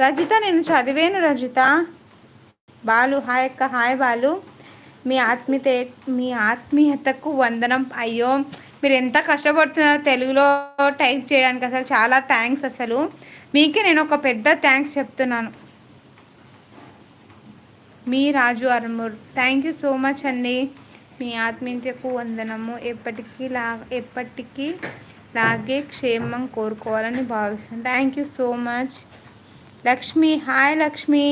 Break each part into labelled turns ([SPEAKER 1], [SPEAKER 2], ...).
[SPEAKER 1] రజిత నేను చదివాను రజిత. బాలు హాయ్ అక్క. హాయ్ బాలు. మీ ఆత్మీయతకు వందనం. అయ్యో మీరు ఎంత కష్టపడుతున్నారో తెలుగులో టైప్ చేయడానికి, అసలు చాలా థ్యాంక్స్. అసలు మీకే నేను ఒక పెద్ద థ్యాంక్స్ చెప్తున్నాను. మీ రాజు Armur thank you so much అండి. మీ ఆత్మీయతకు వందనము. ఎప్పటికీ లాగే క్షేమం కోరుకోవాలని భావిస్తాను. Thank you so much. Lakshmi hi Lakshmi.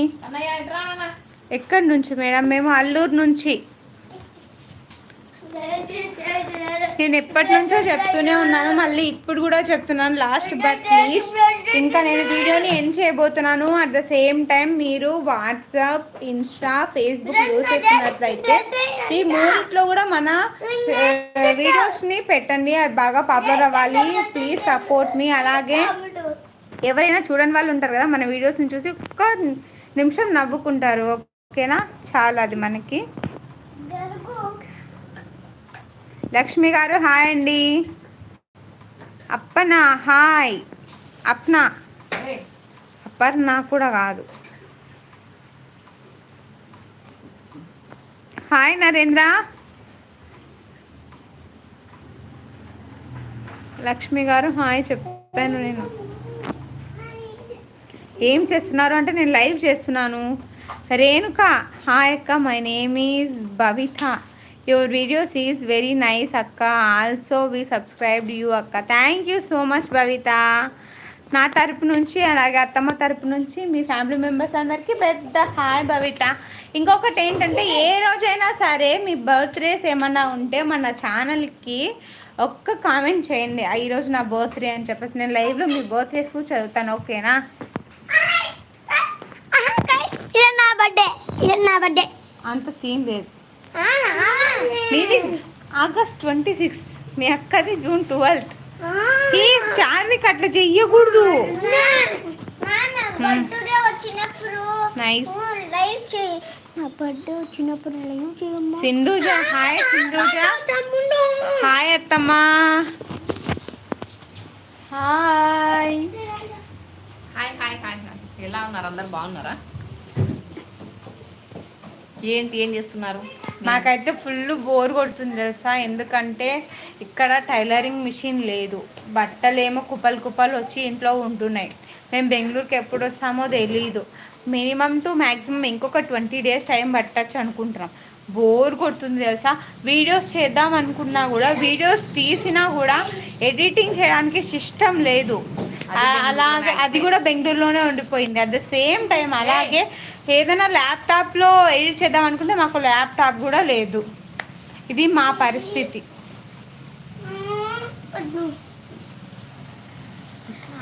[SPEAKER 1] ఎక్కడి నుంచి మేడం? మేము అల్లూరు నుంచి. నేను ఎప్పటి నుంచో చెప్తూనే ఉన్నాను, మళ్ళీ ఇప్పుడు కూడా చెప్తున్నాను. లాస్ట్ బట్ లీస్ట్ ఇంకా నేను వీడియోని ఎండ్ చేయబోతున్నాను. అట్ ద సేమ్ టైం మీరు వాట్సాప్, ఇన్స్టా, ఫేస్బుక్ యూజ్ చేస్తున్నట్లయితే ఈ మూడిట్లో కూడా మన వీడియోస్ని పెట్టండి. అది బాగా పాపులర్ అవ్వాలి. ప్లీజ్ సపోర్ట్ మీ. అలాగే ఎవరైనా చూడని వాళ్ళు ఉంటారు కదా, మన వీడియోస్ని చూసి ఒక్క నిమిషం నవ్వుకుంటారు. ఓకేనా? చాలా అది మనకి. లక్ష్మి గారు హాయ్ అండి. అప్పనా హాయ్. అప్నా అపర్ణ కూడా కాదు. హాయ్ నరేంద్ర. లక్ష్మి గారు హాయ్ చెప్పాను నేను. ఏం చేస్తున్నారు అంటే నేను లైవ్ చేస్తున్నాను. రేణుక హాయ్ అక్క. My name is Bhavitha. Your videos is very nice అక్క. ఆల్సో వి సబ్స్క్రైబ్డ్ యూ అక్క. Thank you so much Bhavitha. నా తరపు నుంచి అలాగే అత్తమ్మ తరపు నుంచి మీ ఫ్యామిలీ మెంబర్స్ అందరికీ పెద్ద హాయ్ భవిత. ఇంకొకటి ఏంటంటే, ఏ రోజైనా సరే మీ బర్త్డేస్ ఏమన్నా ఉంటే మన ఛానల్కి ఒక్క కామెంట్ చేయండి, ఈరోజు నా బర్త్డే అని చెప్పేసి. నేను లైవ్లో మీ బర్త్డేస్ కూడా చదువుతాను. ఓకేనా? అంత సీన్ లేదు. నీది ఆగస్ట్ 26, మీ అక్కది జూన్ 12. ఈ చార్విక్ అట్లా చెయ్యకూడదు. Nice. Sindhuja hi. Sindhuja hi అత్తమ్మా. Hi
[SPEAKER 2] hi hi hi hi. ఎలా ఉన్నారు? అందరు బాగున్నారా? ఏం చేస్తున్నారు?
[SPEAKER 1] నాకైతే ఫుల్ బోర్ కొడుతుంది తెలుసా. ఎందుకంటే ఇక్కడ టైలరింగ్ మిషన్ లేదు. బట్టలేమో కుప్పలు వచ్చి ఇంట్లో ఉంటున్నాయి. మేము బెంగళూరుకి ఎప్పుడు వస్తామో తెలీదు. మినిమం టు మ్యాక్సిమం ఇంకొక 20 days టైం పట్టచ్చు అనుకుంటున్నాం. బోర్ కొడుతుంది తెలుసా. వీడియోస్ చేద్దాం అనుకున్నా కూడా, వీడియోస్ తీసినా కూడా ఎడిటింగ్ చేయడానికి సిస్టమ్ లేదు. అలాగే అది కూడా బెంగళూరులోనే ఉండిపోయింది. అట్ ద సేమ్ టైం అలాగే ఏదైనా ల్యాప్టాప్లో ఎడిట్ చేద్దాం అనుకుంటే మాకు ల్యాప్టాప్ కూడా లేదు. ఇది మా పరిస్థితి.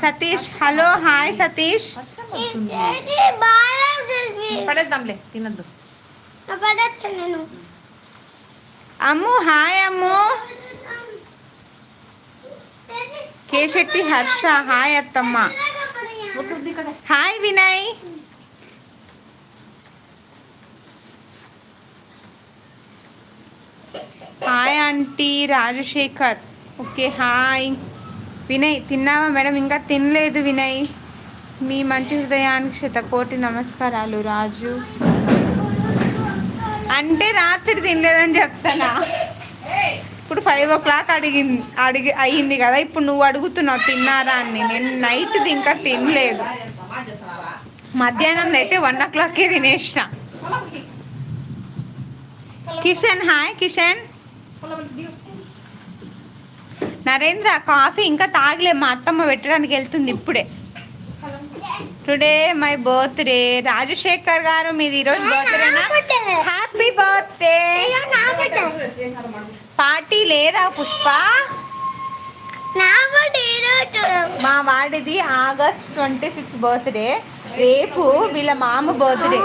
[SPEAKER 1] Satish hello hi Satish.
[SPEAKER 2] పడేద్దాంలే, తినద్దు.
[SPEAKER 1] అమ్ము హాయ్ అమ్ము. కేశెట్టి హర్ష హాయ్ అత్తమ్మ. Hi Vinay. Hi aunty Rajasekhar. Okay hi Vinay. తిన్నావా మేడం? ఇంకా తినలేదు వినయ్. మీ మంచి హృదయానికి శతకోటి నమస్కారాలు రాజు. అంటే రాత్రి తినలేదని చెప్తానా? ఇప్పుడు 5 o'clock అయ్యింది కదా. ఇప్పుడు నువ్వు అడుగుతున్నావు తిన్నారా అని. నేను నైట్ ఇంకా తినలేదు. మధ్యాహ్నం అయితే 1 o'clock తినేసిన. కిషన్ హాయ్ కిషన్. నరేంద్ర కాఫీ ఇంకా తాగలే, మా అత్తమ్మ పెట్టడానికి వెళ్తుంది ఇప్పుడే. Today my birthday. రాజశేఖర్ గారు మీది ఈరోజు బర్త్డేనా? Happy birthday. పార్టీ లేదా పుష్ప? మా వాడిది ఆగస్ట్ 26 బర్త్డే. రేపు వీళ్ళ మామ బర్త్డే.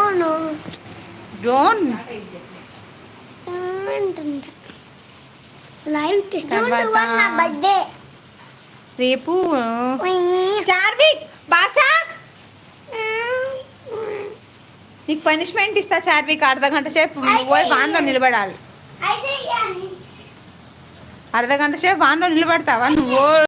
[SPEAKER 1] డోంట్ రేపు చార్విక్ భాష నీకు పనిష్మెంట్ ఇస్తా చార్విక్. అర్ధగంట సేపు పోయి వాన్లో నిలబడాలి. అర్ధగంట సేపు వాన్లో నిలబడతావా నువ్వు?